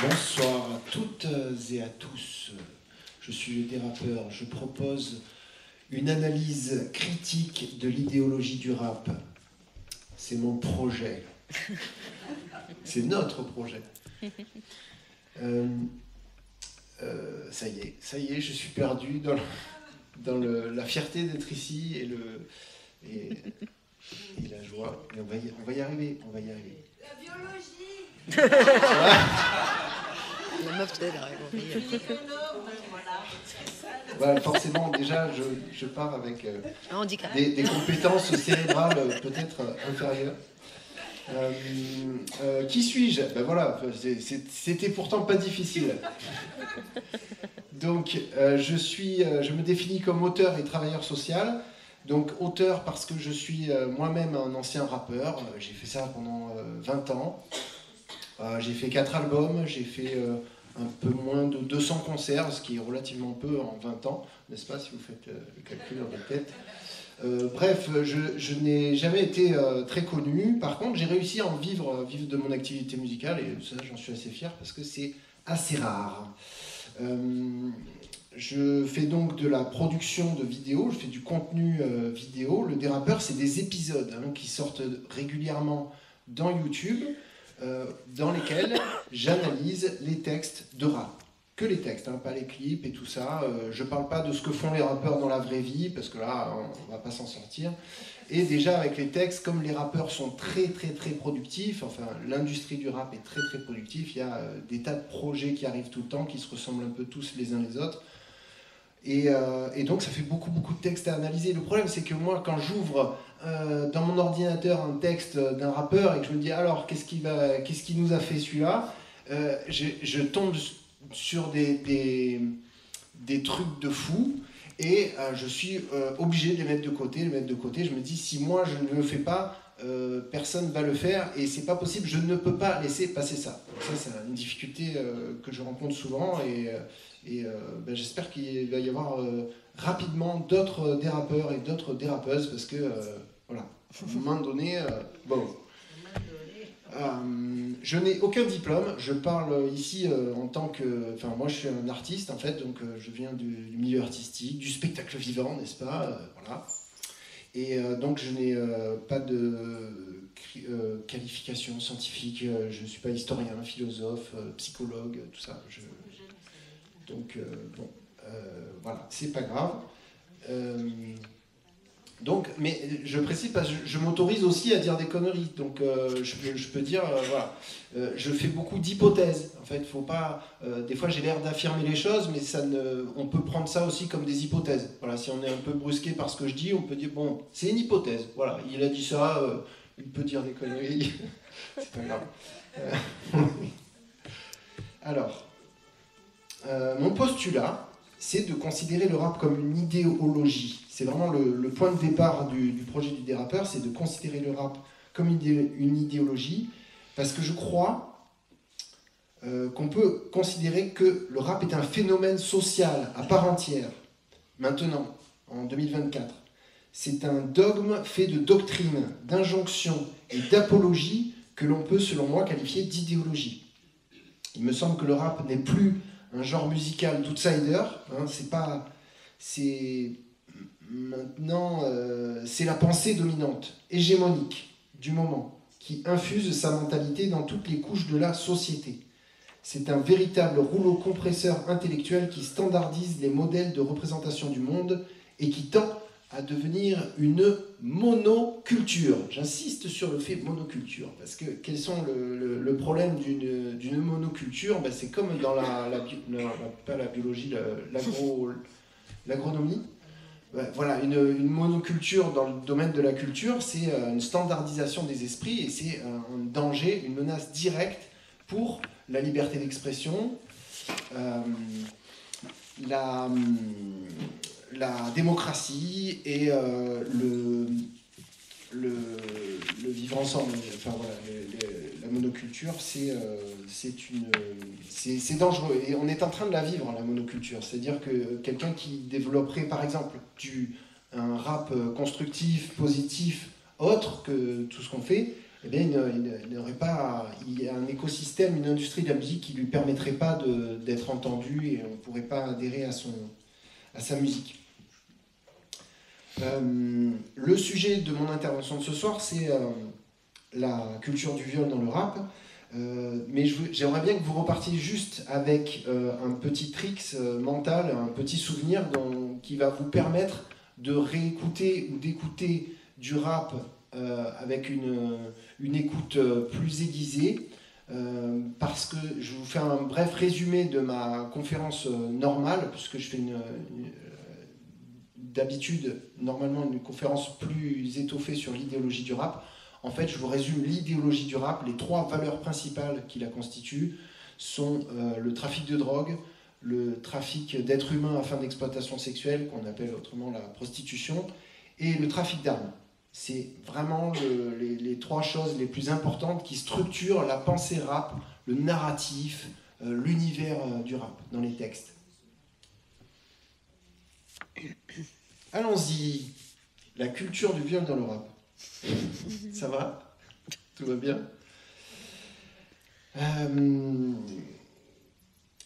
Bonsoir à toutes et à tous. Je suis le dérapeur. Je propose une analyse critique de l'idéologie du rap. C'est mon projet. C'est notre projet. Ça y est, je suis perdu dans la fierté d'être ici et la joie. Et on va y arriver. La biologie. La meuf t'aide à répondre. Voilà, forcément, déjà, je pars avec des compétences cérébrales peut-être inférieures. Qui suis-je? Ben voilà, c'était pourtant pas difficile. Donc, je me définis comme auteur et travailleur social. Donc, auteur parce que je suis moi-même un ancien rappeur. J'ai fait ça pendant 20 ans. J'ai fait 4 albums, j'ai fait un peu moins de 200 concerts, ce qui est relativement peu en 20 ans, n'est-ce pas, si vous faites le calcul dans votre tête. Bref, je n'ai jamais été très connu. Par contre, j'ai réussi à en vivre de mon activité musicale, et ça, j'en suis assez fier, parce que c'est assez rare. Je fais donc de la production de vidéos, je fais du contenu vidéo. Le dérapeur, c'est des épisodes qui sortent régulièrement dans YouTube, dans lesquels j'analyse les textes de rap. Que les textes, pas les clips et tout ça. Je parle pas de ce que font les rappeurs dans la vraie vie, parce que là, on va pas s'en sortir. Et déjà, avec les textes, comme les rappeurs sont très productifs, enfin, l'industrie du rap est très productive, il y a des tas de projets qui arrivent tout le temps, qui se ressemblent un peu tous les uns les autres. Et donc, ça fait beaucoup de textes à analyser. Le problème, c'est que moi, quand j'ouvre dans mon ordinateur un texte d'un rappeur et que je me dis, alors, qu'est-ce qu'il nous a fait celui-là, je tombe sur des trucs de fou et je suis obligé de les mettre de côté. Je me dis, si moi, je ne le fais pas, personne ne va le faire et c'est pas possible, je ne peux pas laisser passer ça. Donc ça, c'est une difficulté que je rencontre souvent et j'espère qu'il va y avoir rapidement d'autres dérapeurs et d'autres dérapeuses parce que, voilà, à un moment donné, je n'ai aucun diplôme, je parle ici en tant que... Enfin, moi je suis un artiste en fait, donc je viens du milieu artistique, du spectacle vivant, n'est-ce pas, voilà. Et donc je n'ai pas de qualification scientifique, je ne suis pas historien, philosophe, psychologue, tout ça. Donc, voilà, c'est pas grave. Donc, mais je précise parce que je m'autorise aussi à dire des conneries. Donc, je peux dire, voilà, je fais beaucoup d'hypothèses. En fait, faut pas. Des fois, j'ai l'air d'affirmer les choses, mais on peut prendre ça aussi comme des hypothèses. Voilà, si on est un peu brusqué par ce que je dis, on peut dire bon, c'est une hypothèse. Voilà, il a dit ça, il peut dire des conneries. C'est pas grave. Alors. Mon postulat, c'est de considérer le rap comme une idéologie. C'est vraiment le point de départ du projet du dérapeur, c'est de considérer le rap comme une idéologie, parce que je crois qu'on peut considérer que le rap est un phénomène social à part entière. Maintenant, en 2024, c'est un dogme fait de doctrine, d'injonction et d'apologie que l'on peut, selon moi, qualifier d'idéologie. Il me semble que le rap n'est plus un genre musical d'outsider, maintenant c'est la pensée dominante, hégémonique du moment, qui infuse sa mentalité dans toutes les couches de la société. C'est un véritable rouleau compresseur intellectuel qui standardise les modèles de représentation du monde et qui tend à devenir une monoculture. J'insiste sur le fait monoculture, parce que quels sont le problème d'une monoculture? C'est comme dans pas la biologie, l'agronomie. Voilà, une monoculture dans le domaine de la culture, c'est une standardisation des esprits et c'est un danger, une menace directe pour la liberté d'expression, la démocratie et le vivre ensemble. Enfin voilà, la monoculture, c'est dangereux. Et on est en train de la vivre, la monoculture. C'est-à-dire que quelqu'un qui développerait, par exemple, un rap constructif, positif, autre que tout ce qu'on fait, eh bien, il n'aurait pas, il y a un écosystème, une industrie de la musique qui ne lui permettrait pas d'être entendu et on ne pourrait pas adhérer à sa musique. Le sujet de mon intervention de ce soir, c'est la culture du viol dans le rap. Mais j'aimerais bien que vous repartiez juste avec un petit trick mental, un petit souvenir qui va vous permettre de réécouter ou d'écouter du rap avec une écoute plus aiguisée. Parce que je vous fais un bref résumé de ma conférence normale, puisque je fais d'habitude, normalement, une conférence plus étoffée sur l'idéologie du rap. En fait, je vous résume l'idéologie du rap. Les 3 valeurs principales qui la constituent sont le trafic de drogue, le trafic d'êtres humains à fin d'exploitation sexuelle, qu'on appelle autrement la prostitution, et le trafic d'armes. C'est vraiment les 3 choses les plus importantes qui structurent la pensée rap, le narratif, l'univers du rap dans les textes. Allons-y. La culture du viol dans le rap. Ça va? Tout va bien?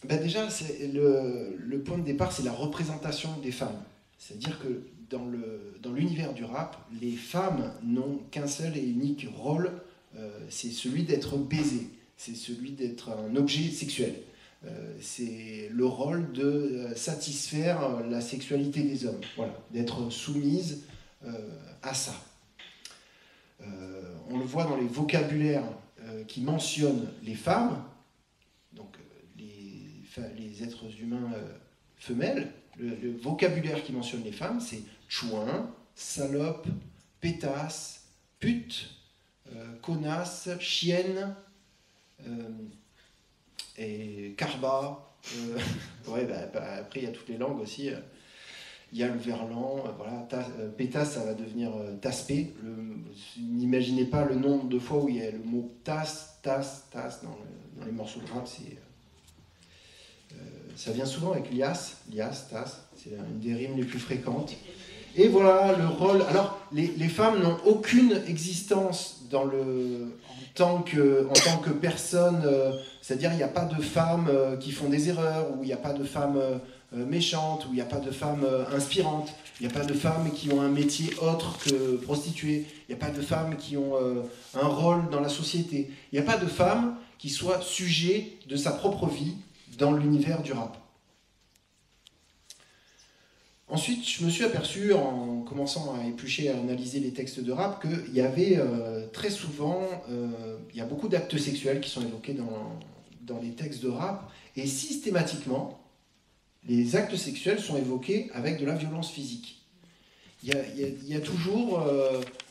Déjà, le point de départ, c'est la représentation des femmes. C'est-à-dire que dans l'univers du rap, les femmes n'ont qu'un seul et unique rôle, c'est celui d'être baisé, c'est celui d'être un objet sexuel. C'est le rôle de satisfaire la sexualité des hommes, voilà, d'être soumise à ça. On le voit dans les vocabulaires qui mentionnent les femmes, donc les êtres humains femelles. Le vocabulaire qui mentionne les femmes, c'est chouin, salope, pétasse, pute, connasse, chienne, et carba. Ouais, après, il y a toutes les langues aussi. Il y a le verlan, voilà, pétasse, ça va devenir tasse-pé. N'imaginez pas le nombre de fois où il y a le mot tasse dans les morceaux de rap. Ça vient souvent avec lias, tasse, c'est une des rimes les plus fréquentes. Et voilà le rôle. Alors, les femmes n'ont aucune existence en tant que personne, c'est-à-dire il n'y a pas de femmes qui font des erreurs, ou il n'y a pas de femmes méchantes, ou il n'y a pas de femmes inspirantes, il n'y a pas de femmes qui ont un métier autre que prostituée, il n'y a pas de femmes qui ont un rôle dans la société, il n'y a pas de femmes qui soient sujet de sa propre vie dans l'univers du rap. Ensuite, je me suis aperçu, en commençant à éplucher, à analyser les textes de rap, qu'il y avait très souvent, il y a beaucoup d'actes sexuels qui sont évoqués dans les textes de rap, et systématiquement, les actes sexuels sont évoqués avec de la violence physique. Il y a toujours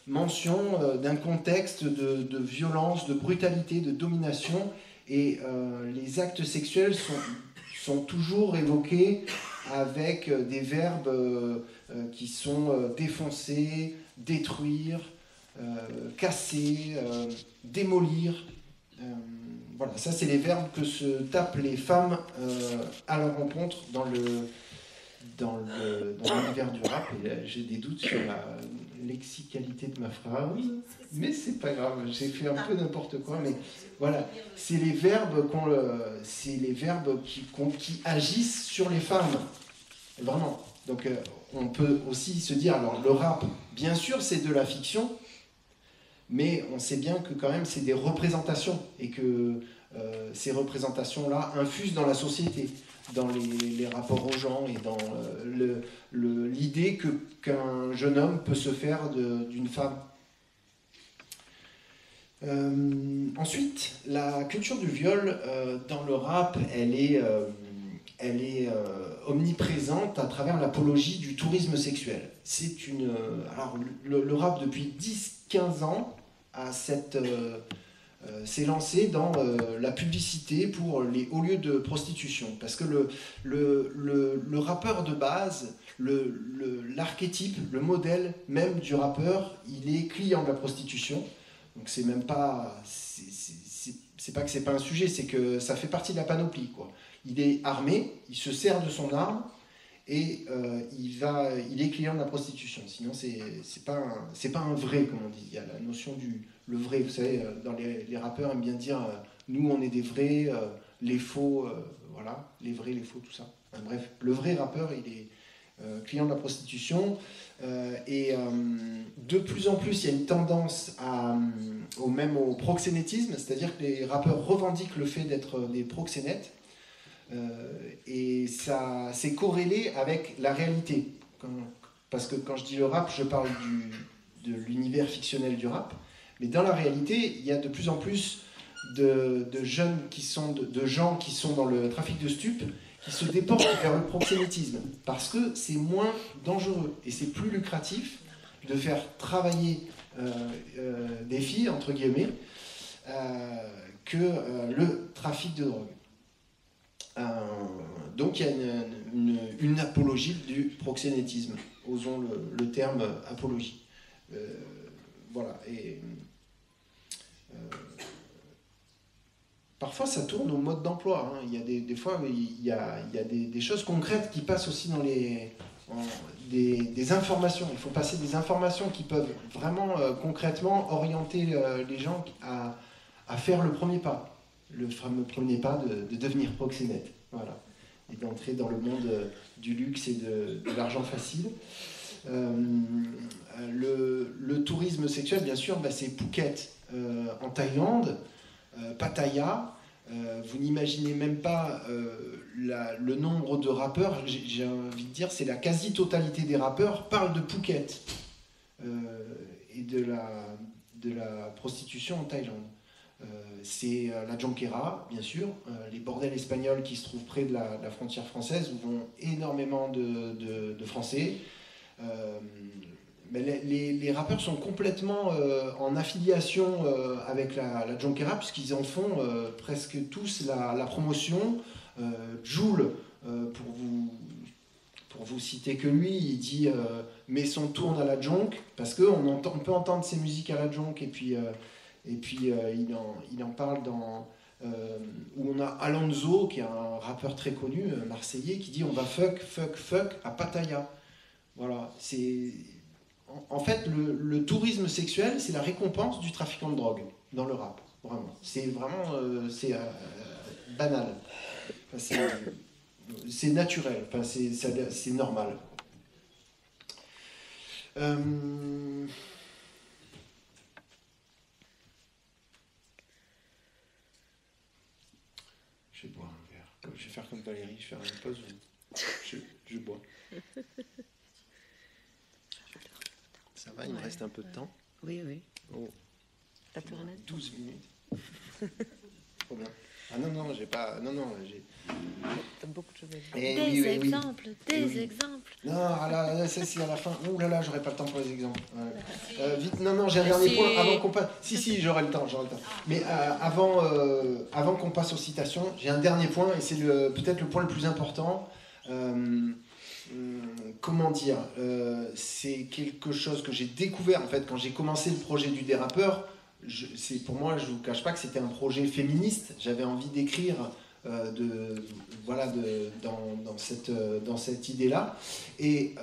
mention d'un contexte de violence, de brutalité, de domination, et les actes sexuels sont toujours évoqués avec des verbes qui sont défoncer, détruire, casser, démolir. Voilà, ça c'est les verbes que se tapent les femmes à leur rencontre dans l'univers du rap. Et là, j'ai des doutes sur la lexicalité de ma phrase, mais c'est pas grave, j'ai fait un peu n'importe quoi, mais voilà, c'est les verbes qui agissent sur les femmes, vraiment. Donc on peut aussi se dire, alors le rap, bien sûr c'est de la fiction, mais on sait bien que quand même c'est des représentations, et que ces représentations-là infusent dans la société, dans les rapports aux gens, et dans l'idée qu'un jeune homme peut se faire d'une femme. Ensuite, la culture du viol dans le rap, elle est omniprésente à travers l'apologie du tourisme sexuel. Alors, le rap, depuis 10-15 ans, s'est lancé dans la publicité pour les hauts lieux de prostitution. Parce que le rappeur de base, l'archétype, le modèle même du rappeur, il est client de la prostitution. Donc c'est même pas... C'est pas que c'est pas un sujet, c'est que ça fait partie de la panoplie, quoi. Il est armé, il se sert de son arme, et il est client de la prostitution. Sinon, c'est pas un vrai, comme on dit. Il y a la notion le vrai. Vous savez, dans les rappeurs aiment bien dire nous, on est des vrais, les faux, voilà, les vrais, les faux, tout ça. Enfin, bref, le vrai rappeur, il est client de la prostitution. Et de plus en plus, il y a une tendance même au proxénétisme, c'est-à-dire que les rappeurs revendiquent le fait d'être des proxénètes. Et ça c'est corrélé avec la réalité. Parce que quand je dis le rap, je parle de l'univers fictionnel du rap. Mais dans la réalité, il y a de plus en plus de jeunes de gens qui sont dans le trafic de stupes, qui se déportent vers le proxénétisme. Parce que c'est moins dangereux et c'est plus lucratif de faire travailler des filles, entre guillemets, que le trafic de drogue. Donc il y a une apologie du proxénétisme, osons le terme apologie. Voilà. Et parfois ça tourne au mode d'emploi. Hein. Il y a des fois il y a des choses concrètes qui passent aussi dans des informations. Il faut passer des informations qui peuvent vraiment concrètement orienter les gens à faire le premier pas. Le fameux premier pas de devenir proxénète, voilà, et d'entrer dans le monde du luxe et de l'argent facile. Le tourisme sexuel, bien sûr, c'est Phuket en Thaïlande, Pattaya. Vous n'imaginez même pas le nombre de rappeurs, j'ai envie de dire, c'est la quasi-totalité des rappeurs parlent de Phuket et de la prostitution en Thaïlande. C'est la Jonquera, bien sûr, les bordels espagnols qui se trouvent près de la frontière française, où vont énormément de Français. Mais les rappeurs sont complètement en affiliation avec la Jonquera, puisqu'ils en font presque tous la promotion. Jul, pour vous citer que lui, il dit mais son tourne à la Jonque, parce qu'on peut entendre ses musiques à la Jonque, et puis il en parle où on a Alonso, qui est un rappeur très connu, marseillais, qui dit on va fuck à Pattaya. Voilà, en fait, le tourisme sexuel, c'est la récompense du trafiquant de drogue dans le rap, vraiment. C'est vraiment banal. Enfin, c'est naturel, enfin, c'est normal. Je vais boire un verre. Je vais faire comme Valérie, je vais faire une pause. Je bois. Ça va, il me reste un peu de temps. Oui. Oh. T'as plus rien à dire 12 minutes. Trop bien. Ah non, j'ai pas. Non, j'ai. T'as beaucoup de choses à dire. Des exemples. Non, là, ça c'est à la fin. Ouh là, j'aurai pas le temps pour les exemples. Ouais. Vite, non, j'ai un dernier point avant qu'on passe. Si, j'aurai le temps. Mais avant qu'on passe aux citations, j'ai un dernier point et c'est peut-être le point le plus important. Comment dire, c'est quelque chose que j'ai découvert en fait quand j'ai commencé le projet du dérapeur. Pour moi, je ne vous cache pas que c'était un projet féministe. J'avais envie d'écrire dans cette idée-là. Et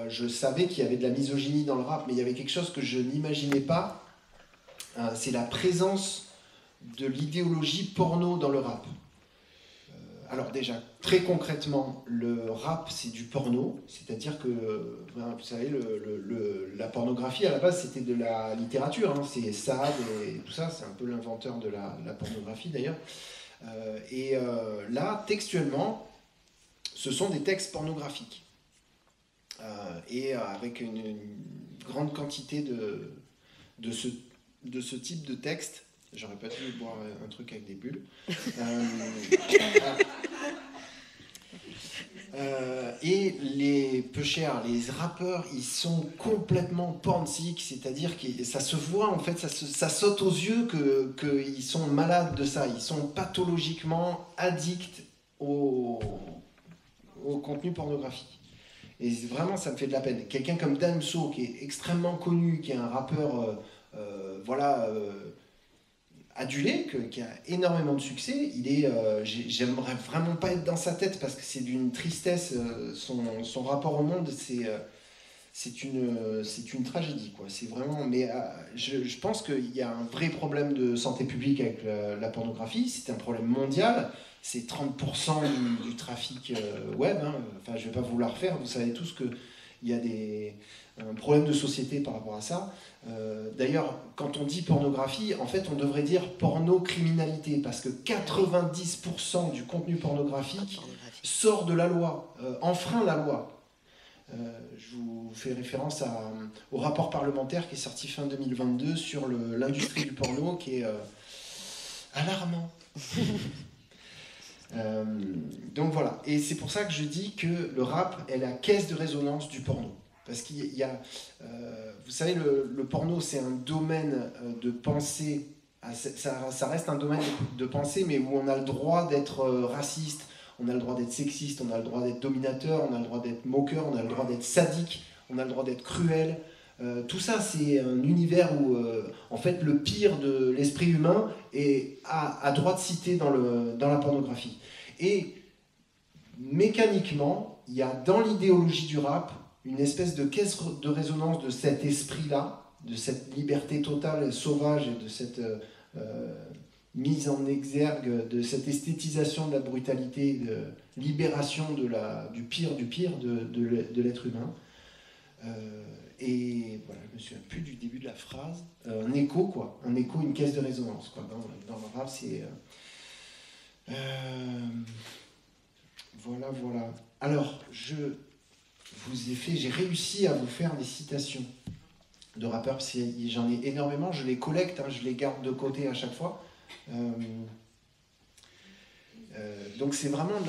je savais qu'il y avait de la misogynie dans le rap, mais il y avait quelque chose que je n'imaginais pas. C'est la présence de l'idéologie porno dans le rap. Alors déjà, très concrètement, le rap, c'est du porno, c'est-à-dire que, vous savez, la pornographie, à la base, c'était de la littérature, hein, c'est Sade et tout ça, c'est un peu l'inventeur de la pornographie, d'ailleurs. Là, textuellement, ce sont des textes pornographiques, et avec une grande quantité de ce type de texte. J'aurais pas dû boire un truc avec des bulles. Et les peu chers, les rappeurs, ils sont complètement pornsiques, c'est-à-dire que ça se voit, en fait, ça saute aux yeux qu'ils sont malades de ça. Ils sont pathologiquement addicts au contenu pornographique. Et vraiment, ça me fait de la peine. Quelqu'un comme Damso, qui est extrêmement connu, qui est un rappeur, adulé, qui a énormément de succès. J'aimerais vraiment pas être dans sa tête parce que c'est d'une tristesse. Son rapport au monde, c'est une tragédie, quoi. C'est vraiment. Mais je pense qu'il y a un vrai problème de santé publique avec la pornographie. C'est un problème mondial. C'est 30% du trafic web. Hein. Enfin, je vais pas vous la refaire. Vous savez tous qu'il y a un problème de société par rapport à ça. D'ailleurs, quand on dit pornographie, en fait, on devrait dire pornocriminalité, parce que 90% du contenu pornographique sort de la loi, enfreint la loi. Je vous fais référence au rapport parlementaire qui est sorti fin 2022 sur l'industrie du porno, qui est alarmant. Donc voilà, et c'est pour ça que je dis que le rap est la caisse de résonance du porno. Parce qu'il y a, vous savez, le porno, c'est un domaine de pensée, ça reste un domaine de pensée, mais où on a le droit d'être raciste, on a le droit d'être sexiste, on a le droit d'être dominateur, on a le droit d'être moqueur, on a le droit d'être sadique, on a le droit d'être cruel. Tout ça, c'est un univers où, en fait, le pire de l'esprit humain a droit de citer dans la pornographie. Et mécaniquement, il y a dans l'idéologie du rap une espèce de caisse de résonance de cet esprit-là, de cette liberté totale et sauvage et de cette mise en exergue, de cette esthétisation de la brutalité, de libération du pire de l'être humain. Et voilà, je me souviens plus du début de la phrase. Un écho, quoi. Un écho, une caisse de résonance, quoi. Dans le rap, c'est... Voilà. Alors, j'ai réussi à vous faire des citations de rappeurs, parce que j'en ai énormément, je les collecte, hein, je les garde de côté à chaque fois. Donc c'est vraiment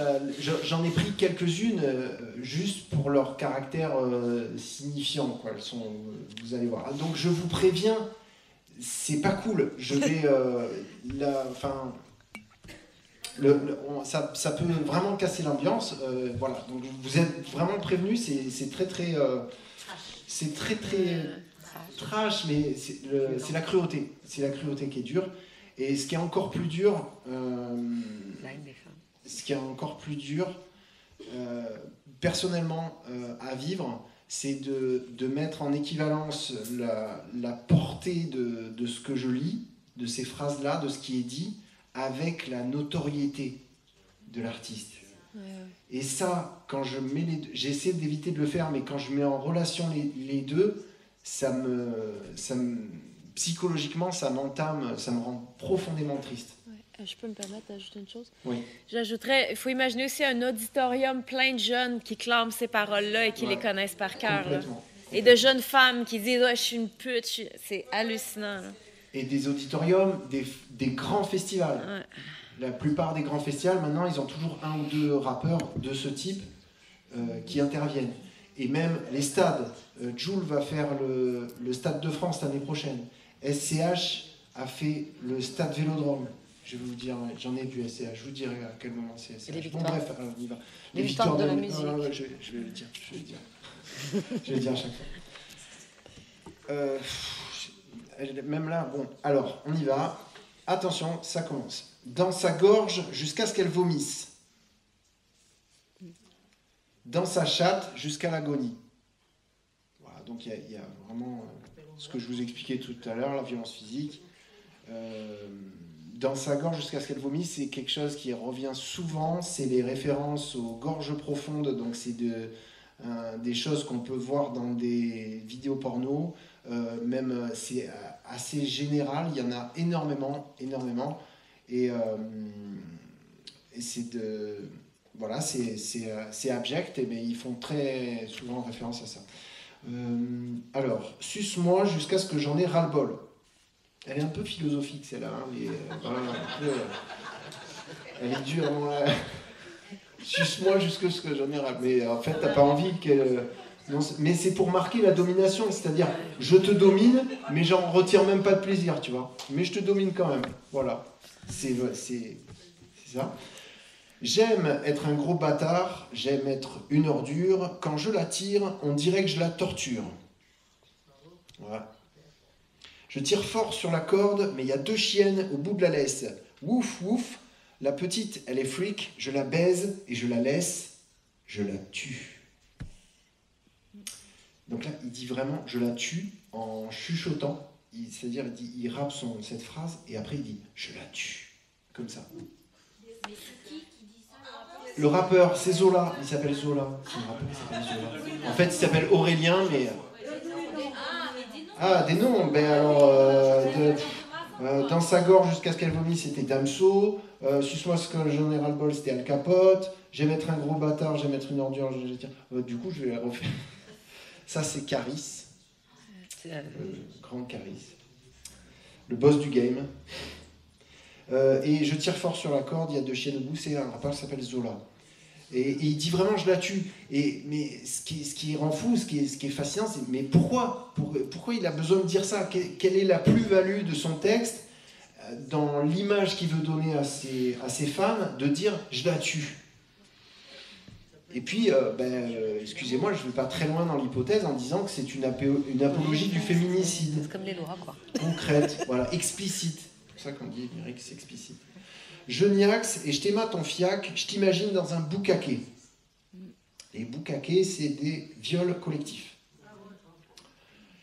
j'en ai pris quelques-unes juste pour leur caractère signifiant, quoi. Vous allez voir. Donc je vous préviens, c'est pas cool. Je vais ça peut vraiment casser l'ambiance. Voilà. Donc vous êtes vraiment prévenus. C'est très trash, mais c'est la cruauté. C'est la cruauté qui est dure. Et ce qui est encore plus dur, personnellement à vivre, c'est de mettre en équivalence la portée de ce que je lis, de ces phrases-là, de ce qui est dit, avec la notoriété de l'artiste. Ouais. Et ça, quand je mets j'essaie d'éviter de le faire, mais quand je mets en relation les deux, psychologiquement, ça m'entame, ça me rend profondément triste. Ouais. Je peux me permettre d'ajouter une chose? Oui. J'ajouterais, il faut imaginer aussi un auditorium plein de jeunes qui clament ces paroles-là et qui les connaissent par cœur. Et de jeunes femmes qui disent « je suis une pute », c'est hallucinant. Là. Et des auditoriums, des grands festivals. Ouais. La plupart des grands festivals, maintenant, ils ont toujours un ou deux rappeurs de ce type qui interviennent. Et même les stades. Jul va faire le Stade de France l'année prochaine. SCH a fait le Stade Vélodrome. Je vais vous dire, j'en ai du SCH, je vous dirai à quel moment c'est SCH. Bon bref, alors on y va. Les victoires de la musique. Je vais le dire, je vais le dire à chaque fois. Même là, bon, alors, on y va. Attention, ça commence. Dans sa gorge jusqu'à ce qu'elle vomisse. Dans sa chatte jusqu'à l'agonie. Voilà, donc il y a vraiment ce que je vous expliquais tout à l'heure, la violence physique. Dans sa gorge jusqu'à ce qu'elle vomisse, c'est quelque chose qui revient souvent, c'est les références aux gorges profondes, donc c'est des choses qu'on peut voir dans des vidéos porno, même c'est assez général, il y en a énormément, et c'est voilà, c'est abject, mais ils font très souvent référence à ça. Alors, suce-moi jusqu'à ce que j'en ai ras-le-bol. Elle est un peu philosophique, celle-là. Hein, elle est dure. Suce-moi jusqu'à ce que j'en ai ras-le-bol. Mais en fait, t'as pas envie qu'elle... Non, mais c'est pour marquer la domination, c'est-à-dire, je te domine, mais j'en retire même pas de plaisir, tu vois. Mais je te domine quand même. Voilà. C'est ça. J'aime être un gros bâtard, j'aime être une ordure. Quand je la tire, on dirait que je la torture. Voilà. Je tire fort sur la corde, mais il y a 2 chiennes au bout de la laisse. Wouf, wouf. La petite, elle est freak. Je la baise et je la laisse. Je la tue. Donc là, il dit vraiment, je la tue en chuchotant. C'est-à-dire, il rappe cette phrase et après il dit, je la tue. Comme ça. Le rappeur, c'est Zola. Il s'appelle Zola. C'est un rappeur qui s'appelle Zola. En fait, il s'appelle Aurélien, mais... Ah, des noms. Ben alors, dans sa gorge jusqu'à ce qu'elle vomisse, c'était Damso. Suce-moi ce que j'en ai ras-le-bol, c'était Al Capote. Je vais mettre un gros bâtard, je vais mettre une ordure. Du coup, je vais la refaire. Ça, c'est Caris. Grand Caris. Le boss du game. Et je tire fort sur la corde, il y a 2 chiennes au bout, c'est un rappeur qui s'appelle Zola. Et il dit vraiment je la tue. Mais ce qui rend fou, ce qui est fascinant, c'est mais pourquoi il a besoin de dire ça? Quelle est la plus-value de son texte dans l'image qu'il veut donner à ces femmes de dire je la tue? Et puis, excusez-moi, je ne vais pas très loin dans l'hypothèse en disant que c'est une apologie du féminicide. C'est comme les lois, quoi. Concrète, voilà, explicite. C'est pour ça qu'on dit que c'est explicite. Je niaxe et je t'émate ton fiac, je t'imagine dans un boucaquet. Les boucaquets, c'est des viols collectifs.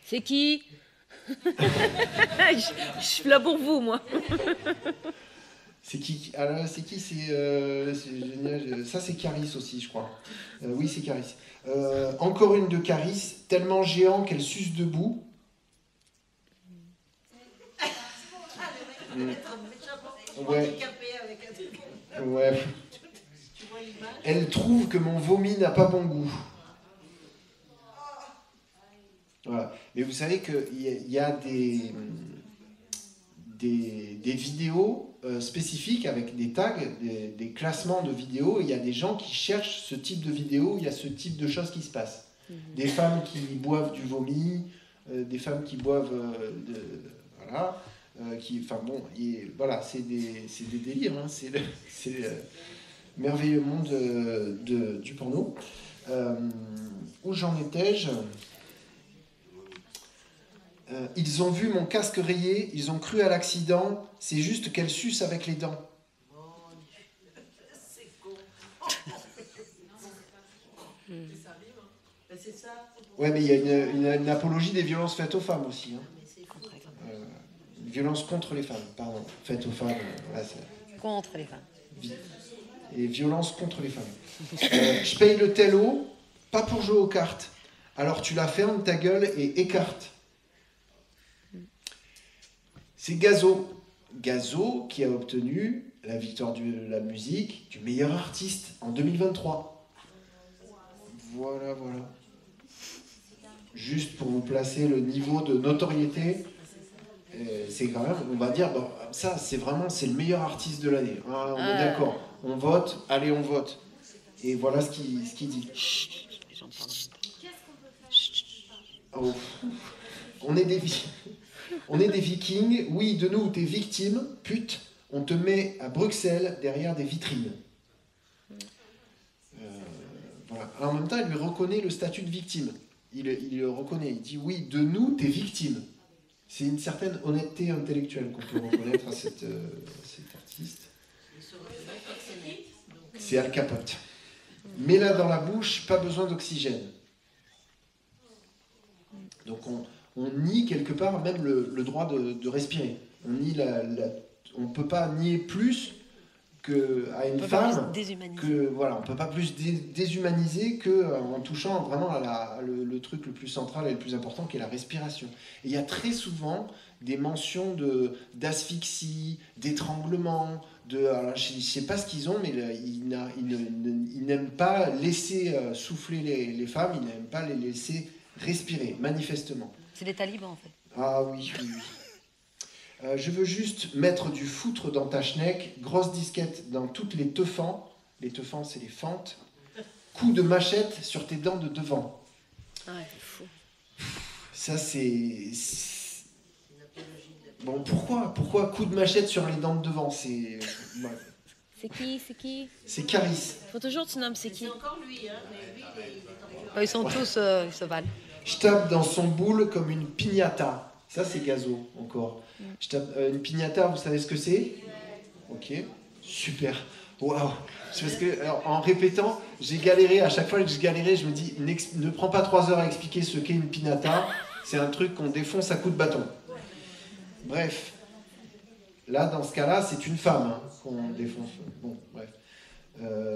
C'est qui? Je suis là pour vous, moi. C'est qui? Alors, c'est qui? C'est génial. Ça, c'est Caris aussi, je crois. Oui, c'est Caris. Encore une de Caris, tellement géant qu'elle suce debout. Ouais. Ouais. Elle trouve que mon vomi n'a pas bon goût. Voilà. Mais vous savez qu'il y a des vidéos spécifiques avec des tags, des classements de vidéos. Il y a des gens qui cherchent ce type de vidéo, il y a ce type de choses qui se passent. Des femmes qui boivent du vomi, des femmes qui boivent voilà. Voilà, c'est des délires, hein, c'est le merveilleux monde du porno. Où j'en étais-je? Ils ont vu mon casque rayé, ils ont cru à l'accident, c'est juste qu'elle suce avec les dents. Ouais, mais il y a une apologie des violences faites aux femmes aussi. Hein. Violence contre les femmes, pardon. Faites aux femmes. Contre les femmes. Et violence contre les femmes. Je paye le tello, pas pour jouer aux cartes. Alors tu la fermes, ta gueule, et écarte. C'est Gazo. Gazo qui a obtenu la victoire de la musique du meilleur artiste en 2023. Voilà. Juste pour vous placer le niveau de notoriété, c'est quand même, on va dire, bon, ça c'est le meilleur artiste de l'année. Hein, on est d'accord. On vote, allez on vote. Et voilà ce qu'il dit. Oh. On est des vikings, oui, de nous, t'es victime, pute, on te met à Bruxelles derrière des vitrines. Voilà. En même temps, il lui reconnaît le statut de victime. Il le reconnaît, il dit, oui, de nous, t'es victime. C'est une certaine honnêteté intellectuelle qu'on peut reconnaître à cet artiste. C'est Al Capote. Mets-la dans la bouche, pas besoin d'oxygène. Donc on nie quelque part même le droit de respirer. On nie on ne peut pas nier plus à une femme que voilà, on ne peut pas plus déshumaniser qu'en touchant vraiment à le truc le plus central et le plus important qui est la respiration. Et il y a très souvent des mentions d'asphyxie, d'étranglement, alors je ne sais pas ce qu'ils ont, mais ils n'aiment pas laisser souffler les femmes, ils n'aiment pas les laisser respirer, manifestement. C'est des talibans, en fait. Ah oui. Je veux juste mettre du foutre dans ta schneck, grosse disquette dans toutes les teufans. Les teufans, c'est les fentes. Coup de machette sur tes dents de devant. Ah ouais, c'est fou. Ça, c'est... Bon, pourquoi coup de machette sur les dents de devant? C'est... Ouais. C'est qui? C'est Caris. Faut toujours que tu nommes c'est qui. C'est encore lui, hein, mais lui, Ils sont tous, ils se valent. Je tape dans son boule comme une piñata. Ça, c'est gazo, encore. Une piñata, vous savez ce que c'est? Ok, super. Waouh. Parce que, alors, en répétant, j'ai galéré. À chaque fois que je galérais, je me dis, ne prends pas 3 heures à expliquer ce qu'est une piñata. C'est un truc qu'on défonce à coups de bâton. Bref. Là, dans ce cas-là, c'est une femme qu'on défonce. Bon, bref.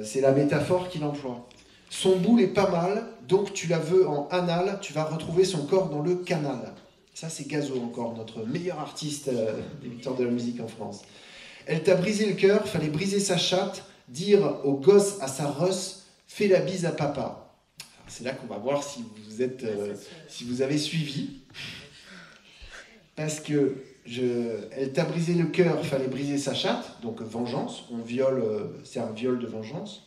C'est la métaphore qu'il emploie. Son boule est pas mal, donc tu la veux en anal, tu vas retrouver son corps dans le canal. Ça, c'est Gazo encore, notre meilleur artiste des victoires de la musique en France. Elle t'a brisé le cœur, fallait briser sa chatte, dire au gosse, à sa russe, fais la bise à papa. C'est là qu'on va voir si vous êtes, si vous avez suivi. Parce que elle t'a brisé le cœur, fallait briser sa chatte, donc vengeance, on viole, c'est un viol de vengeance.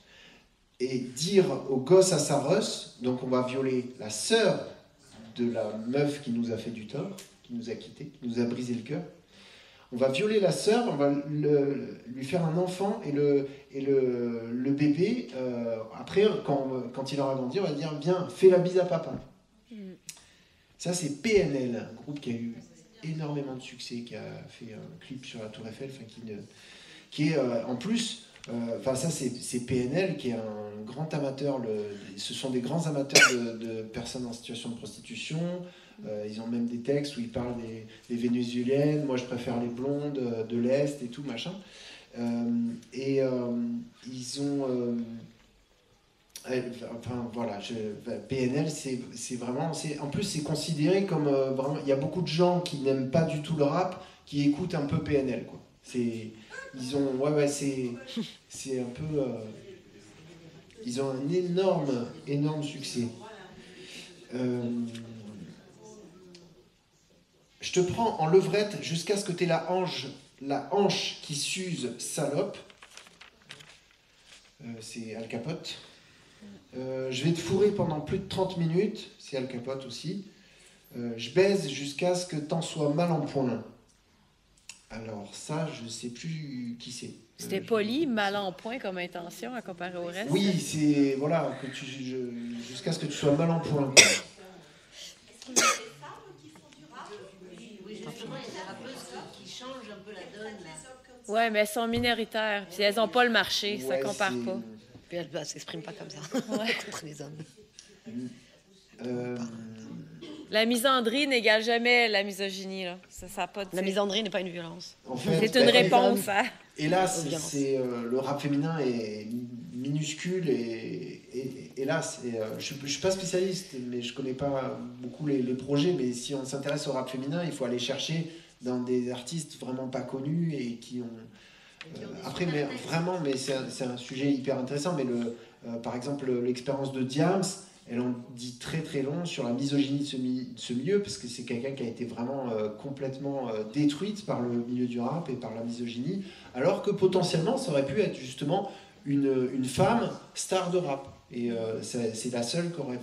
Et dire au gosse à sa russe, donc on va violer la sœur de la meuf qui nous a fait du tort, qui nous a quittés, qui nous a brisé le cœur. On va violer la sœur, on va lui faire un enfant, et le bébé, après, quand il aura grandi, on va dire, viens, fais la bise à papa. Ça, c'est PNL, un groupe qui a eu énormément de succès, qui a fait un clip sur la Tour Eiffel, qui est en plus, ça c'est PNL qui est un grand amateur, ce sont des grands amateurs de personnes en situation de prostitution. Ils ont même des textes où ils parlent des Vénézuéliennes, moi je préfère les blondes de l'Est et tout machin. Ils ont voilà, PNL, c'est vraiment, en plus c'est considéré comme vraiment, il y a beaucoup de gens qui n'aiment pas du tout le rap, qui écoutent un peu PNL, quoi. Ils ont, c'est un peu, ils ont un énorme succès. Je te prends en levrette jusqu'à ce que tu aies la hanche qui s'use, salope. C'est Al Capote. Je vais te fourrer pendant plus de 30 minutes, c'est Al Capote aussi. Je baise jusqu'à ce que t'en sois mal en point. Alors ça, je ne sais plus qui c'est. C'était poli, mal en point comme intention à comparer au reste. Oui, c'est, voilà, jusqu'à ce que tu sois mal en point. Est-ce qu'il y a des femmes qui font du rap? Oui, justement, il y a des rappeuses qui changent un peu la donne, là. Ouais, mais elles sont minoritaires, puis elles n'ont pas le marché, ça compare pas. Puis elles ne s'expriment pas comme ça contre les hommes. La misandrie n'égale jamais la misogynie, là. Ça a pas de... La misandrie n'est pas une violence. En fait, c'est une réponse, hein. Hélas, le rap féminin est minuscule et hélas, je ne suis pas spécialiste, mais je ne connais pas beaucoup les projets, mais si on s'intéresse au rap féminin, il faut aller chercher dans des artistes vraiment pas connus et qui ont... après, mais vraiment, mais c'est un sujet hyper intéressant, mais par exemple, l'expérience de Diams, elle en dit très très long sur la misogynie de ce milieu, parce que c'est quelqu'un qui a été vraiment complètement détruite par le milieu du rap et par la misogynie, alors que potentiellement ça aurait pu être justement une femme star de rap. Et c'est la seule qui aurait...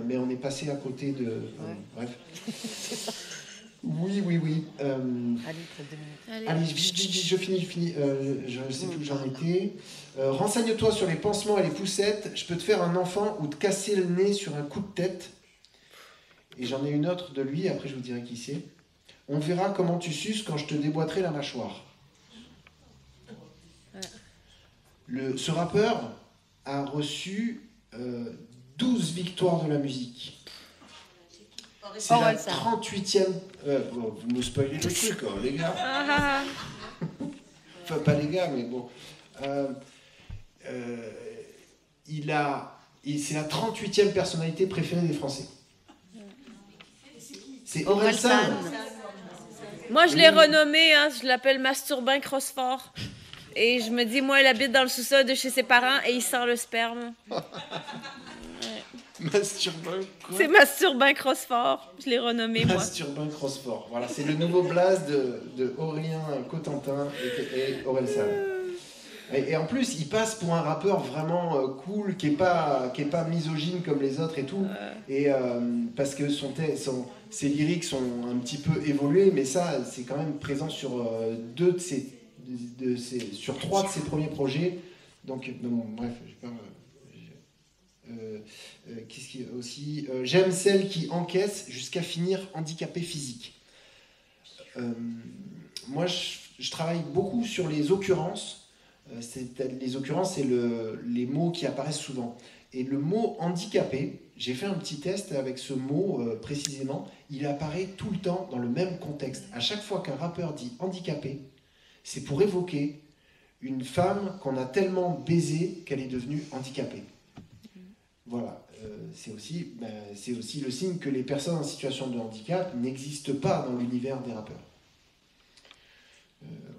mais on est passé à côté de... bref. Oui. Allez, je finis. Je ne sais plus où j'en étais. Renseigne-toi sur les pansements et les poussettes. Je peux te faire un enfant ou te casser le nez sur un coup de tête. Et j'en ai une autre de lui, après je vous dirai qui c'est. On verra comment tu suces quand je te déboîterai la mâchoire. Ce rappeur a reçu 12 victoires de la musique. C'est la 38e... vous me spoilez le truc, hein, les gars. Enfin, pas les gars, mais bon. C'est la 38e personnalité préférée des Français. C'est Orelsan. Moi, je l'ai renommé, hein, je l'appelle Masturbin Crossfort. Et je me dis, moi, il habite dans le sous-sol de chez ses parents et il sort le sperme. Masturbin quoi? C'est Masturbin Crossfort. Je l'ai renommé, moi. Masturbin Crossfort. Voilà, c'est le nouveau blaze de Aurélien Cotentin et Orelsan. Et en plus, il passe pour un rappeur vraiment cool, qui est pas misogyne comme les autres et tout. Et parce que ses lyriques sont un petit peu évolués, mais ça, c'est quand même présent sur sur 3 de ses premiers projets. Donc, bon, bref, Qu'est-ce qu'il y a aussi j'aime celles qui encaissent jusqu'à finir handicapées physiques. Moi, je travaille beaucoup sur les occurrences. Les occurrences, c'est les mots qui apparaissent souvent. Et le mot handicapé, j'ai fait un petit test avec ce mot précisément, il apparaît tout le temps dans le même contexte. À chaque fois qu'un rappeur dit handicapé, c'est pour évoquer une femme qu'on a tellement baisée qu'elle est devenue handicapée. Voilà, c'est aussi le signe que les personnes en situation de handicap n'existent pas dans l'univers des rappeurs.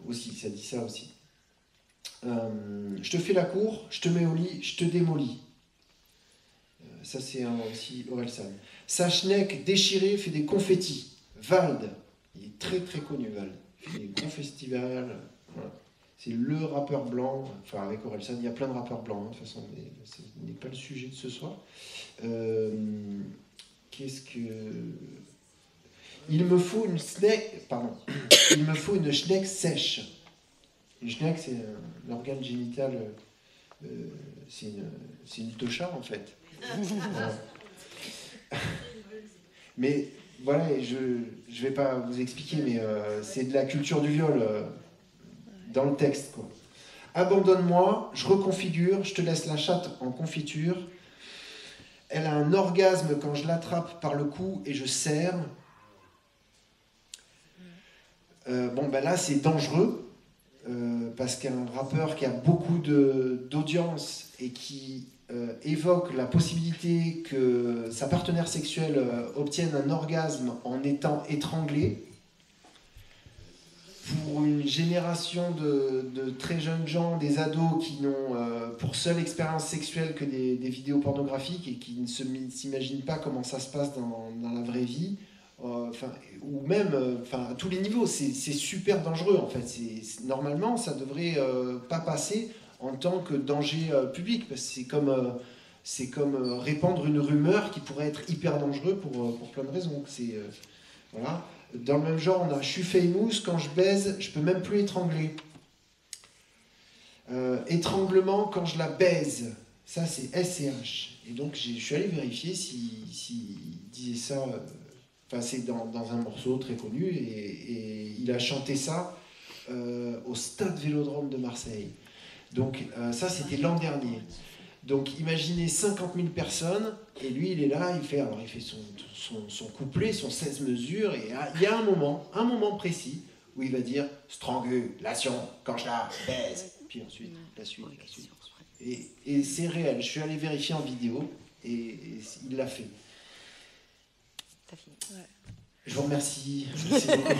Aussi, ça dit ça aussi. Je te fais la cour, je te mets au lit, je te démolis. Ça, c'est aussi Orelsan. Sa schneck déchirée fait des confettis. Vald, il est très très connu, Vald. Il fait des grands festivals. Voilà. C'est le rappeur blanc. Enfin, avec Orelsan, il y a plein de rappeurs blancs, hein, de toute façon, mais ce n'est pas le sujet de ce soir. Qu'est-ce que. Il me faut une schneck. Pardon. Il me faut une schneck sèche. Une schneck, c'est un organe génital. C'est une tocha, en fait. Voilà. Mais voilà, je vais pas vous expliquer, mais c'est de la culture du viol dans le texte, quoi. Abandonne-moi, je reconfigure, je te laisse la chatte en confiture. Elle a un orgasme quand je l'attrape par le cou et je serre. Bon, ben là, c'est dangereux. Parce qu'un rappeur qui a beaucoup d'audience et qui évoque la possibilité que sa partenaire sexuelle obtienne un orgasme en étant étranglé, pour une génération de très jeunes gens, des ados qui n'ont pour seule expérience sexuelle que des vidéos pornographiques et qui ne s'imaginent pas comment ça se passe dans la vraie vie, ou même à tous les niveaux, c'est super dangereux en fait. Normalement, ça devrait pas passer en tant que danger public, parce que c'est comme répandre une rumeur qui pourrait être hyper dangereux pour plein de raisons. Voilà. Dans le même genre, on a je suis famous, quand je baise, je peux même plus étrangler. Étranglement quand je la baise, ça c'est SCH. Et donc je suis allé vérifier s'il disait ça. C'est dans un morceau très connu, et il a chanté ça au Stade Vélodrome de Marseille. Donc ça, c'était l'an dernier. Donc imaginez 50 000 personnes, et lui, il est là, il fait son couplet, son 16 mesures, et il y a un moment précis, où il va dire « strangulation, quand je la baise ». Puis ensuite, la suite. Et c'est réel, je suis allé vérifier en vidéo, et il l'a fait. Ouais. Je vous remercie. Merci beaucoup.